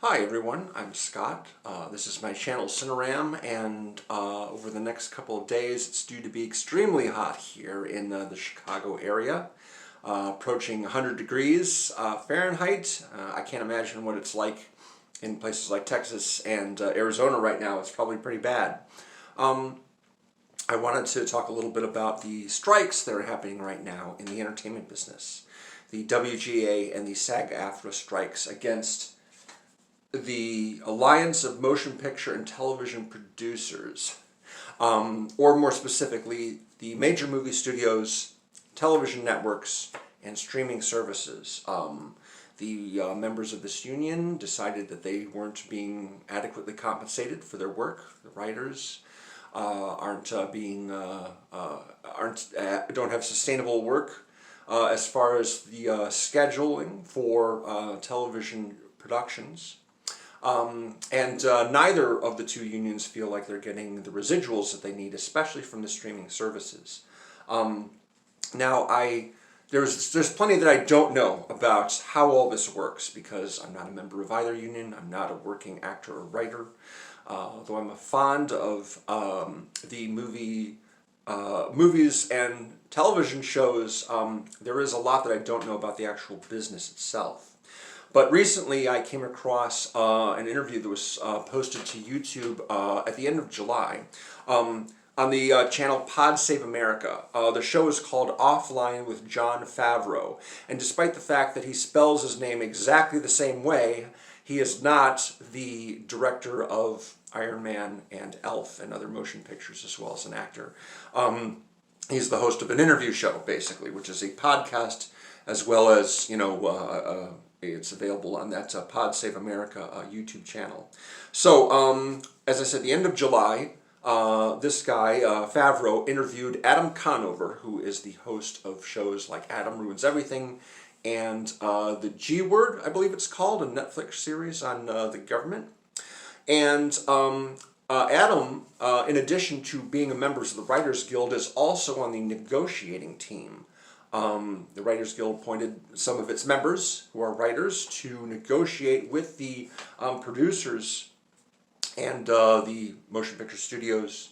Hi everyone, I'm Scott. This is my channel CineRam, and over the next couple of days it's due to be extremely hot here in the Chicago area, approaching 100 degrees Fahrenheit. I can't imagine what it's like in places like Texas and Arizona right now. It's probably pretty bad. I wanted to talk a little bit about the strikes that are happening right now in the entertainment business. The WGA and the SAG-AFTRA strikes against the Alliance of Motion Picture and Television Producers, or more specifically, the major movie studios, television networks, and streaming services. The members of this union decided that they weren't being adequately compensated for their work. The writers don't have sustainable work as far as the scheduling for television productions. Neither of the two unions feel like they're getting the residuals that they need, especially from the streaming services. There's plenty that I don't know about how all this works, because I'm not a member of either union. I'm not a working actor or writer. Though I'm fond of the movies and television shows, there is a lot that I don't know about the actual business itself. But recently I came across an interview that was posted to YouTube at the end of July on the channel Pod Save America. The show is called Offline with Jon Favreau, and despite the fact that he spells his name exactly the same way, he is not the director of Iron Man and Elf and other motion pictures, as well as an actor. He's the host of an interview show, basically, which is a podcast, as well as, it's available on that Pod Save America YouTube channel. So, as I said, the end of July, this guy, Favreau, interviewed Adam Conover, who is the host of shows like Adam Ruins Everything and The G Word, I believe it's called, a Netflix series on the government. And Adam, in addition to being a member of the Writers Guild, is also on the negotiating team. The Writers Guild appointed some of its members, who are writers, to negotiate with the producers and the motion picture studios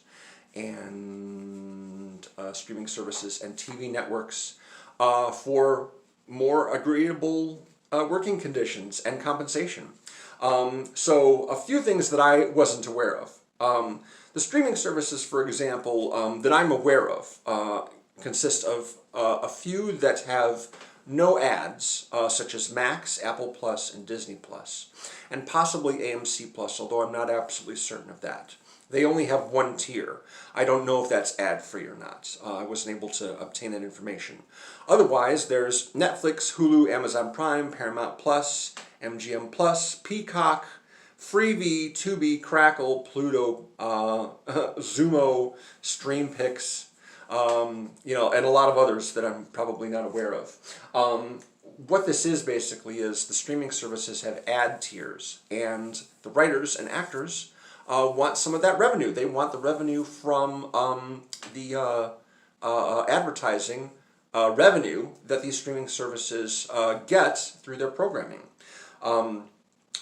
and streaming services and TV networks for more agreeable working conditions and compensation. So a few things that I wasn't aware of. The streaming services, for example, that I'm aware of consist of a few that have no ads, such as Max, Apple Plus, and Disney Plus, and possibly AMC Plus, although I'm not absolutely certain of that. They only have one tier. I don't know if that's ad-free or not. I wasn't able to obtain that information. Otherwise, there's Netflix, Hulu, Amazon Prime, Paramount Plus, MGM Plus, Peacock, Freevee, Tubi, Crackle, Pluto, Zumo, StreamPix, and a lot of others that I'm probably not aware of. What this is basically is the streaming services have ad tiers, and the writers and actors want some of that revenue. They want the revenue from the advertising revenue that these streaming services get through their programming.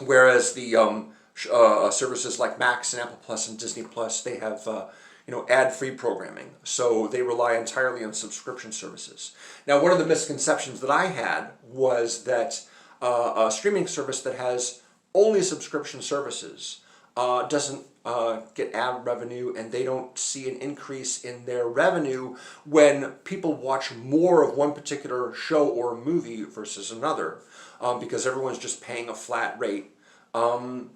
Whereas the services like Max and Apple Plus and Disney Plus, they have ad-free programming, so they rely entirely on subscription services. Now, one of the misconceptions that I had was that a streaming service that has only subscription services doesn't get ad revenue, and they don't see an increase in their revenue when people watch more of one particular show or movie versus another, because everyone's just paying a flat rate. Adam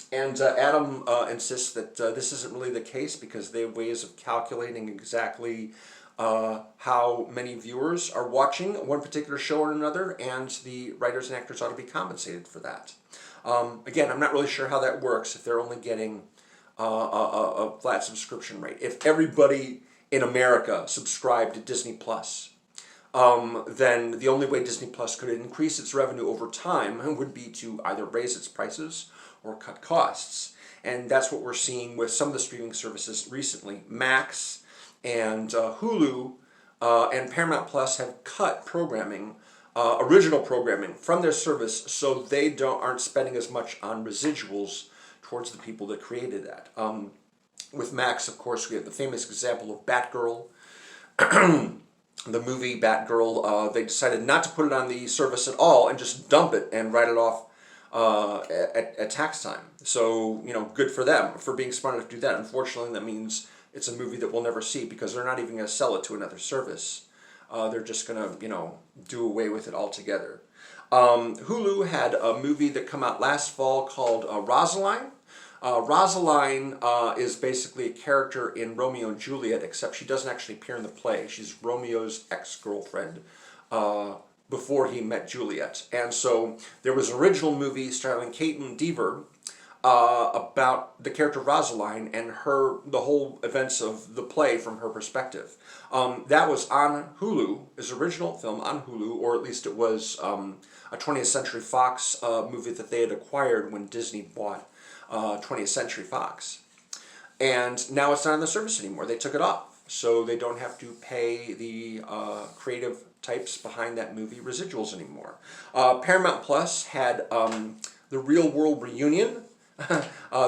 insists that this isn't really the case, because they have ways of calculating exactly how many viewers are watching one particular show or another, and the writers and actors ought to be compensated for that. Again, I'm not really sure how that works if they're only getting a flat subscription rate. If everybody in America subscribed to Disney Plus, then the only way Disney Plus could increase its revenue over time would be to either raise its prices or cut costs. And that's what we're seeing with some of the streaming services recently. Max and Hulu and Paramount Plus have cut programming original programming from their service, so they aren't spending as much on residuals towards the people that created that. With Max, of course, we have the famous example of Batgirl. The movie Batgirl, they decided not to put it on the service at all and just dump it and write it off at tax time. So, good for them for being smart enough to do that. Unfortunately, that means it's a movie that we'll never see because they're not even going to sell it to another service. They're just going to, do away with it altogether. Hulu had a movie that came out last fall called Rosaline. Rosaline is basically a character in Romeo and Juliet, except she doesn't actually appear in the play. She's Romeo's ex-girlfriend before he met Juliet. And so there was an original movie starring Caitlin Dever about the character Rosaline and the whole events of the play from her perspective. That was on Hulu, his original film on Hulu, or at least it was a 20th Century Fox movie that they had acquired when Disney bought 20th Century Fox. And now it's not on the service anymore. They took it off. So they don't have to pay the creative types behind that movie residuals anymore. Paramount Plus had The Real World Reunion.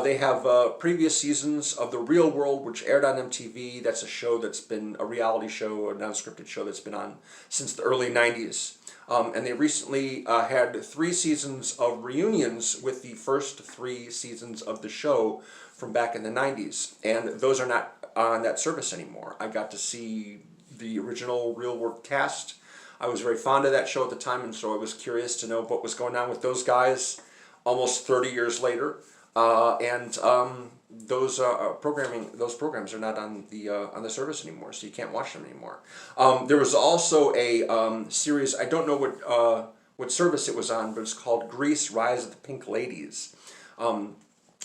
They have previous seasons of The Real World, which aired on MTV. That's a show that's been a reality show, a non-scripted show that's been on since the early 90s. And they recently had 3 seasons of reunions with the first 3 seasons of the show from back in the 90s. And those are not on that service anymore. I got to see the original Real World cast. I was very fond of that show at the time, and so I was curious to know what was going on with those guys almost 30 years later. Those programs are not on the service anymore, so you can't watch them anymore. There was also a series. I don't know what service it was on, but it's called Grease: Rise of the Pink Ladies.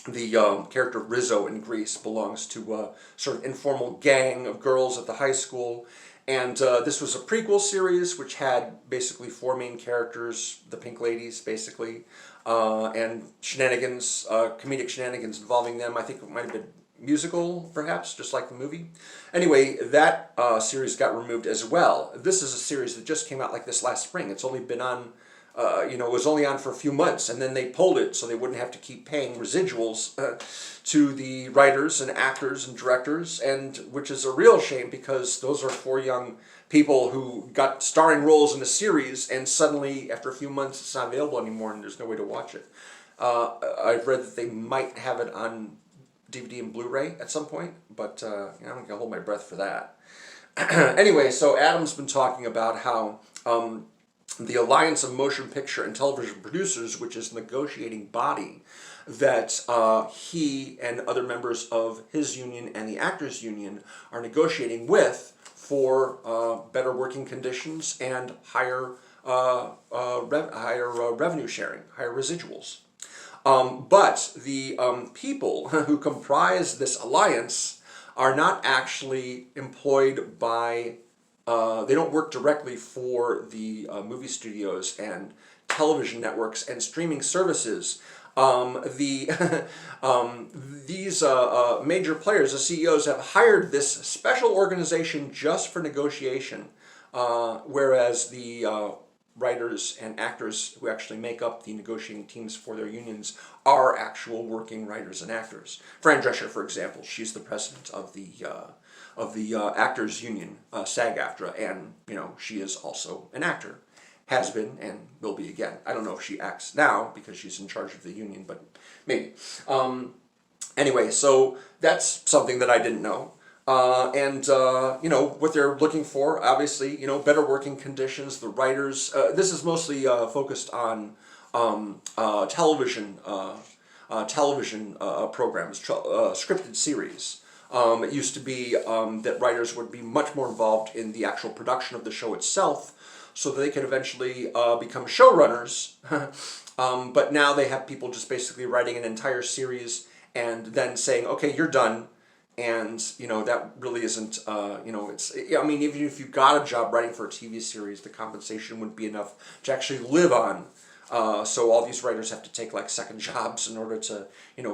The character Rizzo in Grease belongs to a sort of informal gang of girls at the high school. And this was a prequel series which had basically 4 main characters, the Pink Ladies, basically, and shenanigans, comedic shenanigans involving them. I think it might have been musical, perhaps, just like the movie. Anyway, that series got removed as well. This is a series that just came out like this last spring. It's only been on, it was only on for a few months, and then they pulled it so they wouldn't have to keep paying residuals to the writers and actors and directors, and which is a real shame because those are 4 young people who got starring roles in a series, and suddenly after a few months it's not available anymore and there's no way to watch it. I've read that they might have it on DVD and Blu-ray at some point, but I'm not going to hold my breath for that. Anyway, so Adam's been talking about how the Alliance of Motion Picture and Television Producers, which is a negotiating body that he and other members of his union and the Actors Union are negotiating with for better working conditions and higher revenue sharing, higher residuals. But the people who comprise this alliance are not actually employed by they don't work directly for the movie studios and television networks and streaming services. These major players, the CEOs, have hired this special organization just for negotiation, whereas the writers and actors who actually make up the negotiating teams for their unions are actual working writers and actors. Fran Drescher, for example, she's the president of the Actors Union, SAG-AFTRA, and she is also an actor, has been and will be again. I don't know if she acts now because she's in charge of the union, but maybe. Anyway, so that's something that I didn't know. What they're looking for, obviously, better working conditions. The writers, this is mostly focused on television programs, scripted series. It used to be that writers would be much more involved in the actual production of the show itself, so that they could eventually become showrunners. But now they have people just basically writing an entire series and then saying, okay, you're done. And, that really isn't, even if you got a job writing for a TV series, the compensation wouldn't be enough to actually live on. So all these writers have to take like second jobs in order to,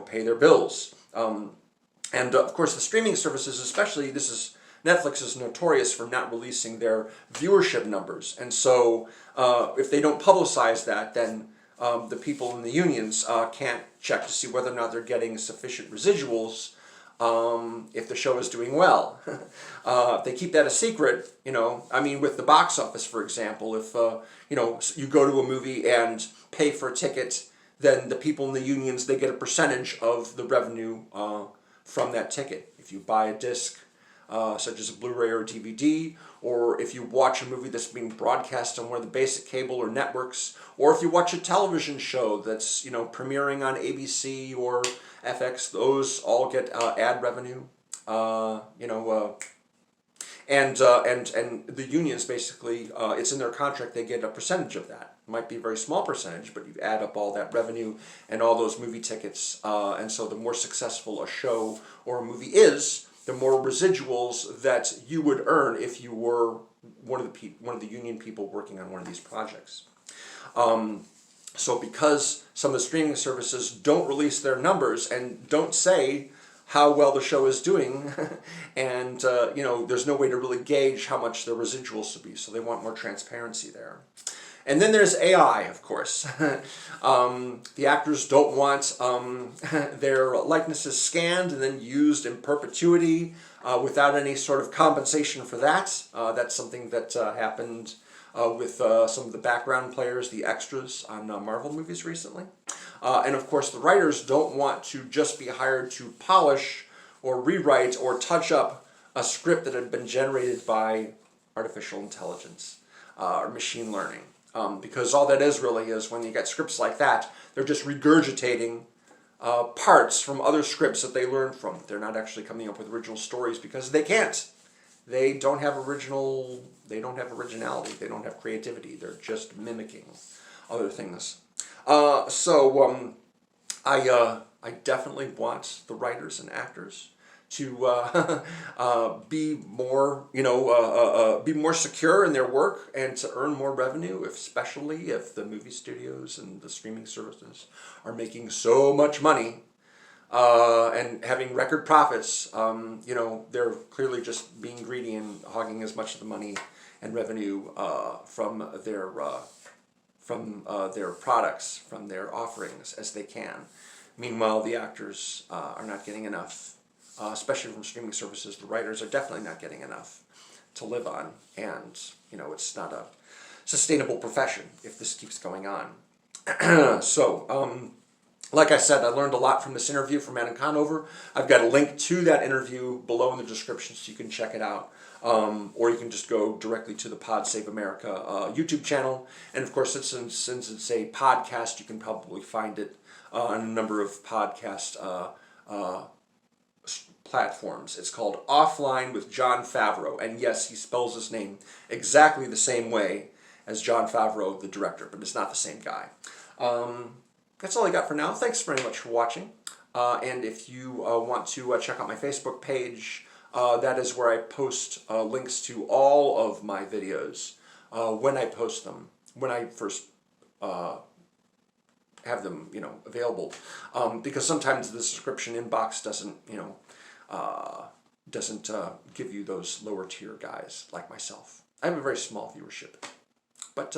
pay their bills. And of course the streaming services, especially, this is Netflix is notorious for not releasing their viewership numbers, and so if they don't publicize that, then the people in the unions can't check to see whether or not they're getting sufficient residuals if the show is doing well. If they keep that a secret, I mean, with the box office, for example, if you go to a movie and pay for a ticket, then the people in the unions, they get a percentage of the revenue from that ticket. If you buy a disc, such as a Blu-ray or a DVD, or if you watch a movie that's being broadcast on one of the basic cable or networks, or if you watch a television show that's premiering on ABC or FX, those all get ad revenue. And the unions basically, it's in their contract, they get a percentage of that. It might be a very small percentage, but you add up all that revenue and all those movie tickets, and so the more successful a show or a movie is, the more residuals that you would earn if you were one of the union people working on one of these projects. So because some of the streaming services don't release their numbers and don't say how well the show is doing, and there's no way to really gauge how much the residuals will be, so they want more transparency there. And then there's AI, of course. The actors don't want their likenesses scanned and then used in perpetuity without any sort of compensation for that. That's something that happened with some of the background players, the extras on Marvel movies recently. And of course, the writers don't want to just be hired to polish or rewrite or touch up a script that had been generated by artificial intelligence or machine learning. Because all that is really is when you get scripts like that, they're just regurgitating parts from other scripts that they learned from. They're not actually coming up with original stories because they can't. They don't have originality. They don't have creativity. They're just mimicking other things. So I definitely want the writers and actors to be more, be more secure in their work and to earn more revenue, especially if the movie studios and the streaming services are making so much money and having record profits. They're clearly just being greedy and hogging as much of the money and revenue from their products, from their offerings as they can. Meanwhile, the actors are not getting enough. Especially from streaming services, the writers are definitely not getting enough to live on, and it's not a sustainable profession if this keeps going on. So, like I said, I learned a lot from this interview from Adam Conover. I've got a link to that interview below in the description so you can check it out, or you can just go directly to the Pod Save America YouTube channel, and of course, since it's a podcast, you can probably find it on a number of podcast platforms. It's called Offline with Jon Favreau, and yes, he spells his name exactly the same way as Jon Favreau, the director, but it's not the same guy. That's all I got for now. Thanks very much for watching, and if you want to check out my Facebook page, that is where I post links to all of my videos when I post them, when I first have them, available, because sometimes the subscription inbox doesn't give you those lower tier guys like myself. I have a very small viewership, but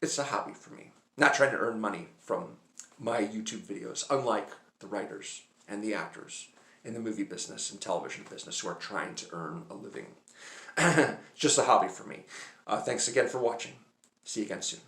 it's a hobby for me. Not trying to earn money from my YouTube videos, unlike the writers and the actors in the movie business and television business who are trying to earn a living. Just a hobby for me. Thanks again for watching. See you again soon.